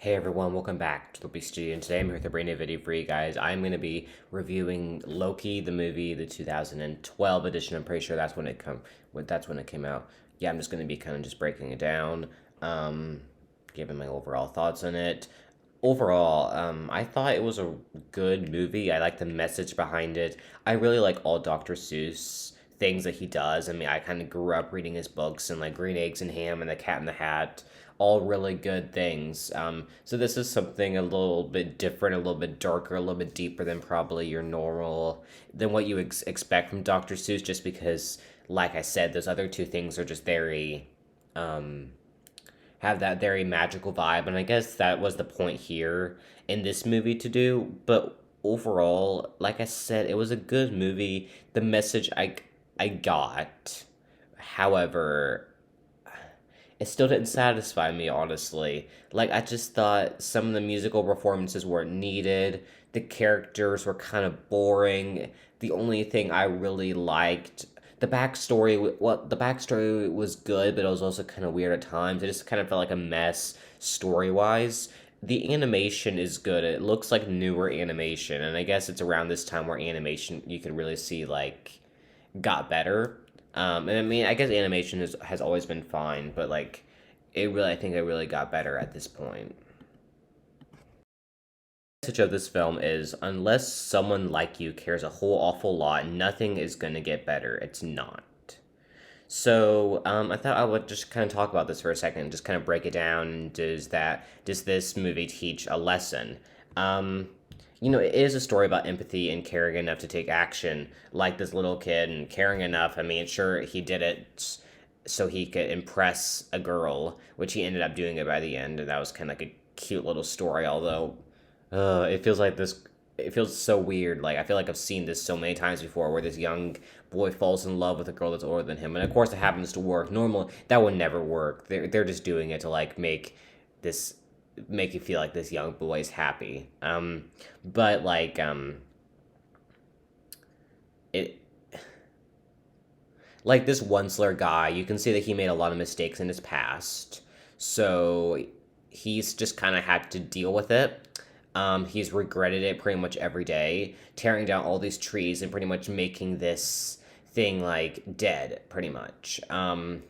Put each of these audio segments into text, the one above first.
Hey everyone, welcome back to the Loki Studio, and today I'm here with a brand new video for you guys. I'm going to be reviewing Loki, the movie, the 2012 edition. I'm pretty sure that's when it came out. Yeah, I'm just going to be kind of just breaking it down, giving my overall thoughts on it. Overall, I thought it was a good movie. I like the message behind it. I really like all Dr. Seuss things that he does. I mean, I kind of grew up reading his books and like Green Eggs and Ham and The Cat in the Hat, all really good things. So this is something a little bit different, a little bit darker, a little bit deeper than probably your normal, than what you expect from Dr. Seuss, just because, like I said, those other two things are just very, um, have that very magical vibe, and I guess that was the point here in this movie to do. But overall, like I said, it was a good movie. The message I got, however, it still didn't satisfy me, honestly. Like, I just thought some of the musical performances weren't needed. The characters were kind of boring. The only thing I really liked, the backstory was good, but it was also kind of weird at times. It just kind of felt like a mess story wise. The animation is good. It looks like newer animation, and I guess it's around this time where animation you can really see like got better. And I mean, I guess animation has always been fine, but like, I think it really got better at this point. The message of this film is unless someone like you cares a whole awful lot, nothing is gonna get better. It's not. So I thought I would just kind of talk about this for a second, just kind of break it down. Does this movie teach a lesson? Um, it is a story about empathy and caring enough to take action, like this little kid, and caring enough. I mean, sure, he did it so he could impress a girl, which he ended up doing it by the end, and that was kind of like a cute little story. Although, it feels like this. It feels so weird. Like I feel like I've seen this so many times before, where this young boy falls in love with a girl that's older than him, and of course it happens to work. Normal that would never work. They're just doing it to like this make you feel like this young boy's happy. But like it like this Onceler guy, you can see that he made a lot of mistakes in his past, so he's just kind of had to deal with it. He's regretted it pretty much every day, tearing down all these trees and pretty much making this thing like dead, pretty much. And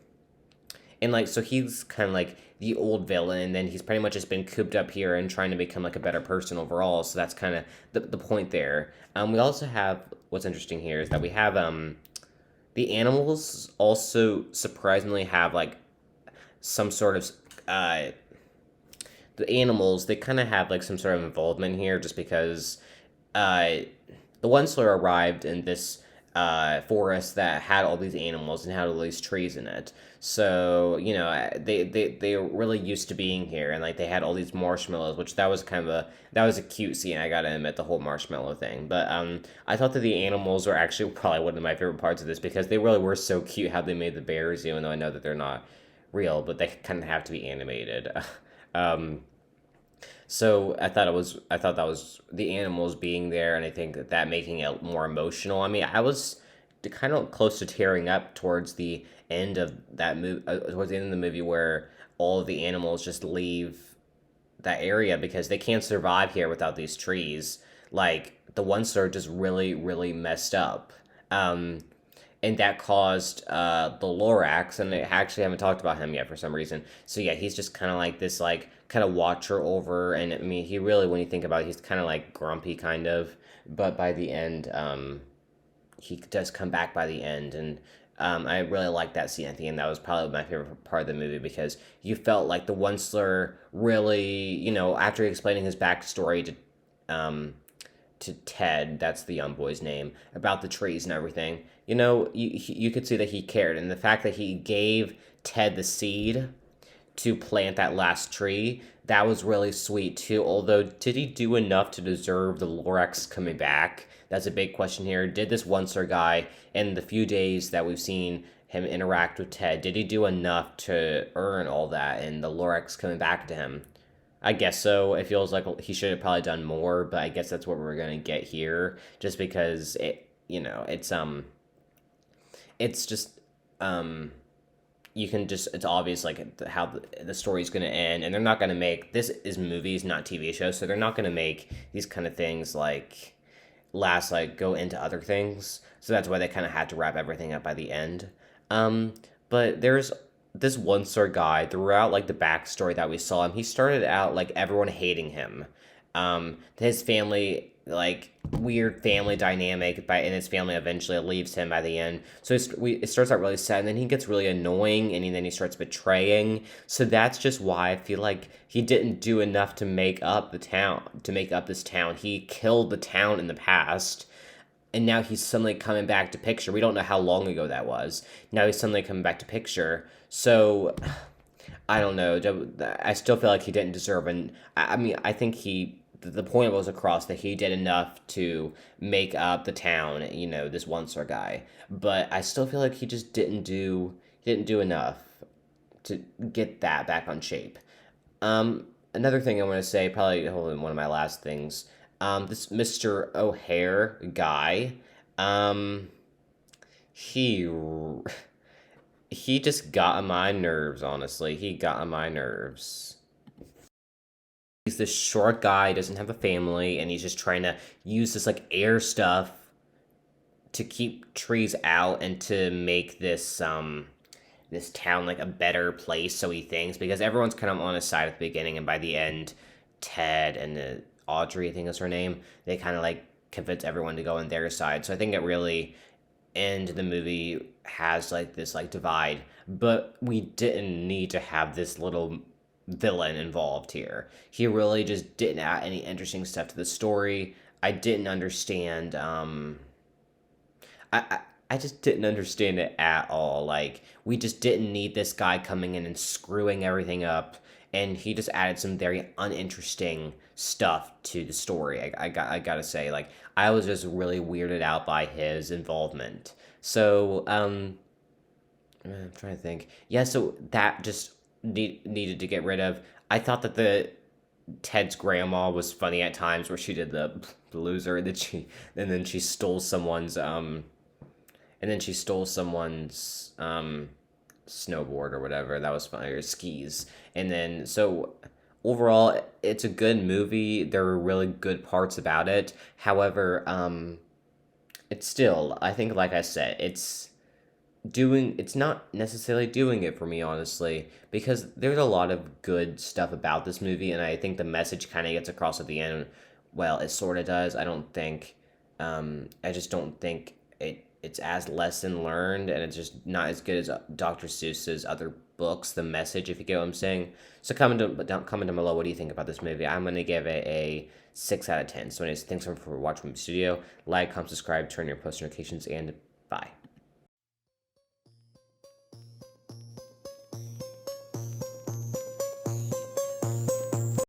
like, so he's kind of like the old villain, and then he's pretty much just been cooped up here and trying to become like a better person overall. So that's kind of the point there. We also have, what's interesting here is that we have the animals also surprisingly have like some sort of the animals, they kind of have like some sort of involvement here, just because uh, the Onceler arrived in this forest that had all these animals and had all these trees in it. So they were really used to being here, and like they had all these marshmallows, which that was a cute scene. I gotta admit, the whole marshmallow thing. But I thought that the animals were actually probably one of my favorite parts of this, because they really were so cute how they made the bears, even though I know that they're not real, but they kind of have to be animated. um, so I thought that was the animals being there, and I think that making it more emotional. I mean, I was kind of close to tearing up towards the end of that movie, towards the end of the movie, where all of the animals just leave that area because they can't survive here without these trees. Like the ones that are just really, really messed up. Um, and that caused the Lorax, and I actually haven't talked about him yet for some reason. So yeah, he's just kind of like this, like kind of watcher over, and I mean, he really, when you think about it, he's kind of like grumpy, kind of. But by the end, he does come back by the end, and I really like that scene at the end. That was probably my favorite part of the movie, because you felt like the Onceler really, after explaining his backstory to Ted, that's the young boy's name, about the trees and everything, you could see that he cared. And the fact that he gave Ted the seed to plant that last tree, that was really sweet too. Although, did he do enough to deserve the Lorax coming back? That's a big question here. Did this Oncer guy, in the few days that we've seen him interact with Ted, did he do enough to earn all that and the Lorax coming back to him? I guess so. It feels like he should have probably done more, but I guess that's what we're gonna get here, just because it's just um you can just, it's obvious like how the story's going to end, and they're not going to make, this is movies, not TV shows, so they're not going to make these kind of things like last, like go into other things. So that's why they kind of had to wrap everything up by the end. Um, but there's this one star guy throughout like the backstory that we saw him. He started out like everyone hating him. His family, like weird family dynamic, and his family eventually leaves him by the end. So it starts out really sad, and then he gets really annoying, and then he starts betraying. So that's just why I feel like he didn't do enough to make up the town, to make up this town. He killed the town in the past, and now he's suddenly coming back to picture. We don't know how long ago that was. Now he's suddenly coming back to picture. So I don't know. I still feel like he didn't deserve, and I mean, I think the point was across that he did enough to make up the town, this one star guy. But I still feel like he didn't do enough to get that back on shape. Another thing I want to say, probably one of my last things, this Mr. O'Hare guy, he he just got on my nerves, honestly. He got on my nerves. He's this short guy, doesn't have a family, and he's just trying to use this like air stuff to keep trees out and to make this town like a better place, so he thinks, because everyone's kind of on his side at the beginning, and by the end, Ted and Audrey, I think is her name, they kind of like convince everyone to go on their side. So I think it really end the movie has like this like divide, but we didn't need to have this little villain involved here. He really just didn't add any interesting stuff to the story. I didn't understand I, I just didn't understand it at all. Like, we just didn't need this guy coming in and screwing everything up, and he just added some very uninteresting stuff to the story. I gotta say, like, I was just really weirded out by his involvement. So, I'm trying to think. Yeah, so that just needed to get rid of. I thought that the Ted's grandma was funny at times, where she did the loser, and then she stole someone's snowboard or whatever. That was funny, or skis. And then, so overall, it's a good movie. There were really good parts about it. However, it's still, I think, like I said, it's not necessarily doing it for me, honestly, because there's a lot of good stuff about this movie, and I think the message kind of gets across at the end. Well, it sort of does. I just don't think it's as lesson learned, and it's just not as good as Dr. Seuss's other books, the message, if you get what I'm saying. So comment down below, what do you think about this movie? I'm going to give it a 6 out of 10. So anyways, thanks for watching from the studio. Like, comment, subscribe, turn your post notifications, and bye.